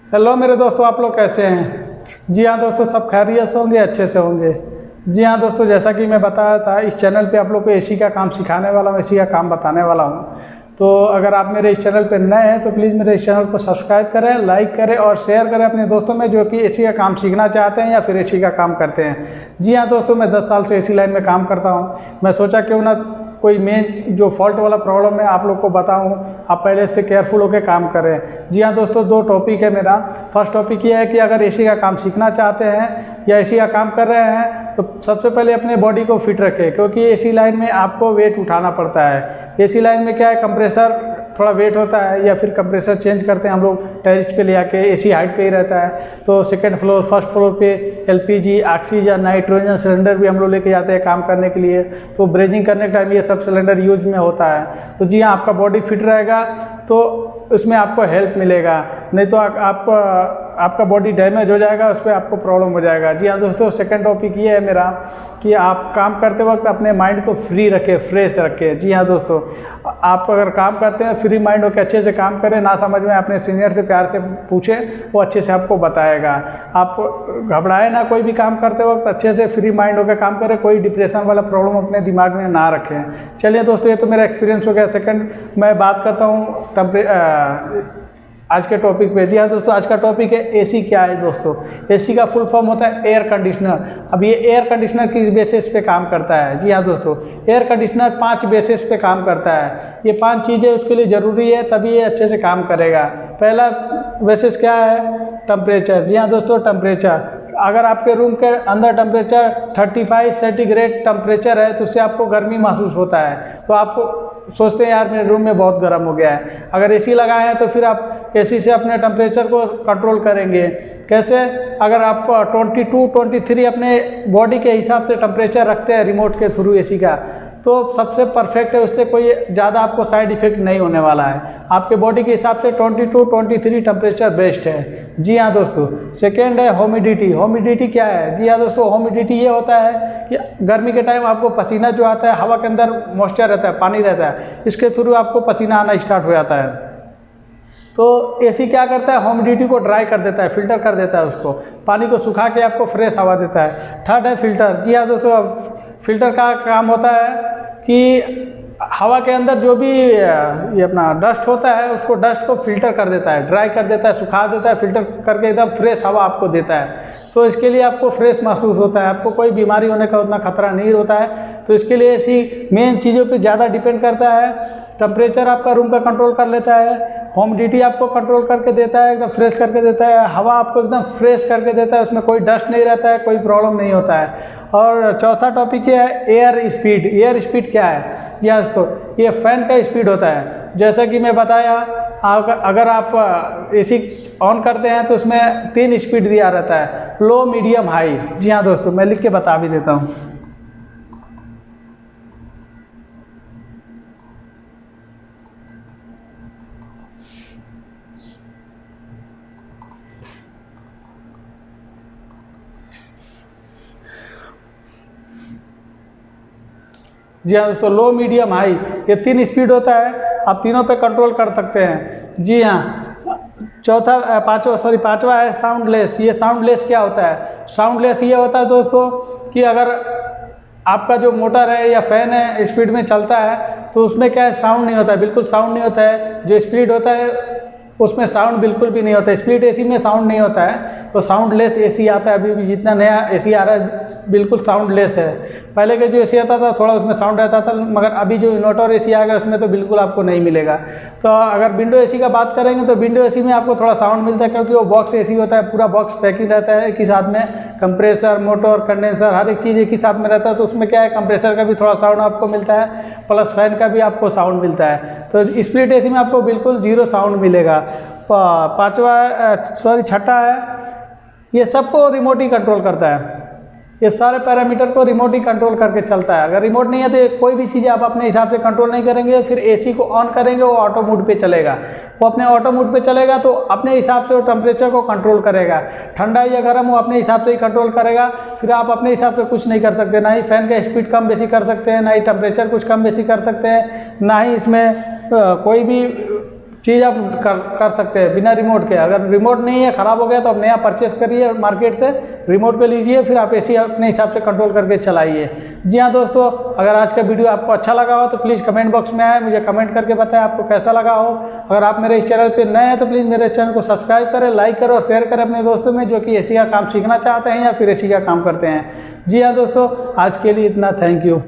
Hello मेरे दोस्तों, आप लोग कैसे हैं? जी हाँ दोस्तों, सब खैरियत से होंगे, अच्छे से होंगे। जी हाँ दोस्तों, जैसा कि मैं बताया था, इस चैनल पे आप लोग को एसी का काम सिखाने वाला हूँ, एसी का काम बताने वाला हूँ। तो अगर आप मेरे इस चैनल पे नए हैं तो प्लीज़ मेरे इस चैनल को सब्सक्राइब करें, लाइक करें और शेयर करें अपने दोस्तों में जो कि एसी का काम सीखना चाहते हैं या फिर एसी का काम करते हैं। जी हाँ दोस्तों, मैं 10 साल से एसी लाइन में काम करता हूँ। मैं सोचा क्यों ना कोई मेन जो फॉल्ट वाला प्रॉब्लम है आप लोग को बताऊं, आप पहले से केयरफुल होकर काम करें। जी हाँ दोस्तों, 2 टॉपिक है मेरा। फर्स्ट टॉपिक ये है कि अगर एसी का काम सीखना चाहते हैं या एसी का काम कर रहे हैं तो सबसे पहले अपने बॉडी को फिट रखें, क्योंकि एसी लाइन में आपको वेट उठाना पड़ता है। एसी लाइन में क्या है, कंप्रेसर थोड़ा वेट होता है या फिर कंप्रेसर चेंज करते हैं हम लोग टेरिस पे ले आके, एसी हाइट पे ही रहता है तो सेकंड फ्लोर फर्स्ट फ्लोर पे एलपीजी, ऑक्सीजन, नाइट्रोजन सिलेंडर भी हम लोग लेके जाते हैं काम करने के लिए। तो ब्रेजिंग करने के टाइम ये सब सिलेंडर यूज में होता है। तो जी हाँ, आपका बॉडी फिट रहेगा तो उसमें आपको हेल्प मिलेगा, नहीं तो आपका बॉडी डैमेज हो जाएगा, उस पर आपको प्रॉब्लम हो जाएगा। जी हाँ दोस्तों, सेकंड टॉपिक ये है मेरा कि आप काम करते वक्त अपने माइंड को फ्री रखें, फ्रेश रखें। जी हाँ दोस्तों, आप अगर काम करते हैं फ्री माइंड होकर अच्छे से काम करें, ना समझ में अपने सीनियर से प्यार से पूछें, वो अच्छे से आपको बताएगा। आप घबराए ना, कोई भी काम करते वक्त अच्छे से फ्री माइंड होकर काम करें, कोई डिप्रेशन वाला प्रॉब्लम अपने दिमाग में ना रखें। चलिए दोस्तों, ये तो मेरा एक्सपीरियंस हो गया। सेकंड मैं बात करता हूँ आज के टॉपिक पे। जी हाँ दोस्तों, आज का टॉपिक है एसी क्या है। दोस्तों, एसी का फुल फॉर्म होता है एयर कंडीशनर। अब ये एयर कंडीशनर किस बेसिस पे काम करता है? जी हाँ दोस्तों, एयर कंडीशनर 5 बेसिस पे काम करता है। ये 5 चीज़ें उसके लिए ज़रूरी है, तभी ये अच्छे से काम करेगा। पहला बेसिस क्या है? टेम्परेचर। जी हाँ दोस्तों, टेम्परेचर। अगर आपके रूम के अंदर टेम्परेचर 35 सेंटीग्रेड टेम्परेचर है तो उससे आपको गर्मी महसूस होता है, तो आपको सोचते हैं यार मेरे रूम में बहुत गर्म हो गया है। अगर एसी लगाए हैं तो फिर आप एसी से अपने टेम्परेचर को कंट्रोल करेंगे। कैसे? अगर आप 22, 23 अपने बॉडी के हिसाब से टेम्परेचर रखते हैं रिमोट के थ्रू एसी का, तो सबसे परफेक्ट है, उससे कोई ज़्यादा आपको साइड इफेक्ट नहीं होने वाला है। आपके बॉडी के हिसाब से 22, 23 टेम्परेचर बेस्ट है। जी हाँ दोस्तों, सेकेंड है ह्यूमिडिटी। ह्यूमिडिटी क्या है? जी हाँ दोस्तों, ह्यूमिडिटी ये होता है कि गर्मी के टाइम आपको पसीना जो आता है, हवा के अंदर मॉइस्चर रहता है, पानी रहता है, इसके थ्रू आपको पसीना आना स्टार्ट हो जाता है। तो एसी क्या करता है? ह्यूमिडिटी को ड्राई कर देता है, फिल्टर कर देता है, उसको पानी को सुखा के आपको फ्रेश हवा देता है। थर्ड है फिल्टर। जी हाँ दोस्तों, फिल्टर का काम होता है कि हवा के अंदर जो भी ये अपना डस्ट होता है उसको डस्ट को फिल्टर कर देता है, ड्राई कर देता है, सुखा देता है, फिल्टर करके एकदम फ्रेश हवा आपको देता है। तो इसके लिए आपको फ्रेश महसूस होता है, आपको कोई बीमारी होने का उतना खतरा नहीं होता है। तो इसके लिए ऐसी मेन चीज़ों पे ज़्यादा डिपेंड करता है। टेम्परेचर आपका रूम का कंट्रोल कर लेता है, ह्यूमिडिटी आपको कंट्रोल करके देता है, एकदम फ्रेश करके देता है, हवा आपको एकदम फ्रेश करके देता है, उसमें कोई डस्ट नहीं रहता है, कोई प्रॉब्लम नहीं होता है। और चौथा टॉपिक ये है एयर स्पीड। एयर स्पीड क्या है? यस, तो ये फैन का स्पीड होता है। जैसा कि मैं बताया, अगर आप एसी ऑन करते हैं तो उसमें 3 स्पीड दिया रहता है, लो, मीडियम, हाई। जी हाँ दोस्तों, मैं लिख के बता भी देता हूँ। जी हाँ दोस्तों, लो, मीडियम, हाई, ये 3 स्पीड होता है। आप तीनों पे कंट्रोल कर सकते हैं। जी हाँ, पांचवा है साउंडलेस। ये साउंडलेस क्या होता है? साउंडलेस ये होता है दोस्तों कि अगर आपका जो मोटर है या फैन है स्पीड में चलता है तो उसमें क्या है, साउंड नहीं होता है, बिल्कुल साउंड नहीं होता है। जो स्पीड होता है उसमें साउंड बिल्कुल भी नहीं होता है। स्प्लिट एसी में साउंड नहीं होता है, तो साउंडलेस एसी आता है। अभी भी जितना नया एसी आ रहा है बिल्कुल साउंडलेस है। पहले के जो एसी आता था थोड़ा उसमें साउंड रहता था, मगर अभी जो इन्वर्टर एसी आ गया उसमें तो बिल्कुल आपको नहीं मिलेगा। तो अगर विंडो एसी का बात करेंगे तो विंडो एसी में आपको थोड़ा साउंड मिलता है, क्योंकि वो बॉक्स एसी होता है, पूरा बॉक्स पैकिंग रहता है एक ही साथ में, कंप्रेसर, मोटर, कंडेंसर, हर एक चीज़ एक ही साथ में रहता है। तो उसमें क्या है, कंप्रेसर का भी थोड़ा साउंड आपको मिलता है, प्लस फैन का भी आपको साउंड मिलता है। तो स्प्लिट एसी में आपको बिल्कुल 0 साउंड मिलेगा। छठा है, ये सबको रिमोट ही कंट्रोल करता है। ये सारे पैरामीटर को रिमोट ही कंट्रोल करके चलता है। अगर रिमोट नहीं है तो कोई भी चीज़ आप अपने हिसाब से कंट्रोल नहीं करेंगे। फिर एसी को ऑन करेंगे वो ऑटो मोड पे चलेगा, वो अपने ऑटो मोड पे चलेगा तो अपने हिसाब से वो टेम्परेचर को कंट्रोल करेगा। ठंडा या गर्म वो अपने हिसाब से ही कंट्रोल करेगा। फिर आप अपने हिसाब से कुछ नहीं कर सकते, ना ही फैन का स्पीड कम बेसी कर सकते हैं, ना ही टेम्परेचर कुछ कम बेसी कर सकते हैं, ना ही इसमें कोई भी चीज़ आप कर सकते हैं बिना रिमोट के। अगर रिमोट नहीं है, ख़राब हो गया, तो आप नया परचेस करिए मार्केट से, रिमोट पे लीजिए, फिर आप एसी अपने हिसाब से कंट्रोल करके चलाइए। जी हाँ दोस्तों, अगर आज का वीडियो आपको अच्छा लगा हो तो प्लीज़ कमेंट बॉक्स में आए, मुझे कमेंट करके बताएं आपको कैसा लगा हो। अगर आप मेरे इस चैनल पर नए हैं तो प्लीज़ मेरे चैनल को सब्सक्राइब करें, लाइक करें और शेयर करें अपने दोस्तों में जो कि एसी का काम सीखना चाहते हैं या फिर एसी का काम करते हैं। जी हाँ दोस्तों, आज के लिए इतना, थैंक यू।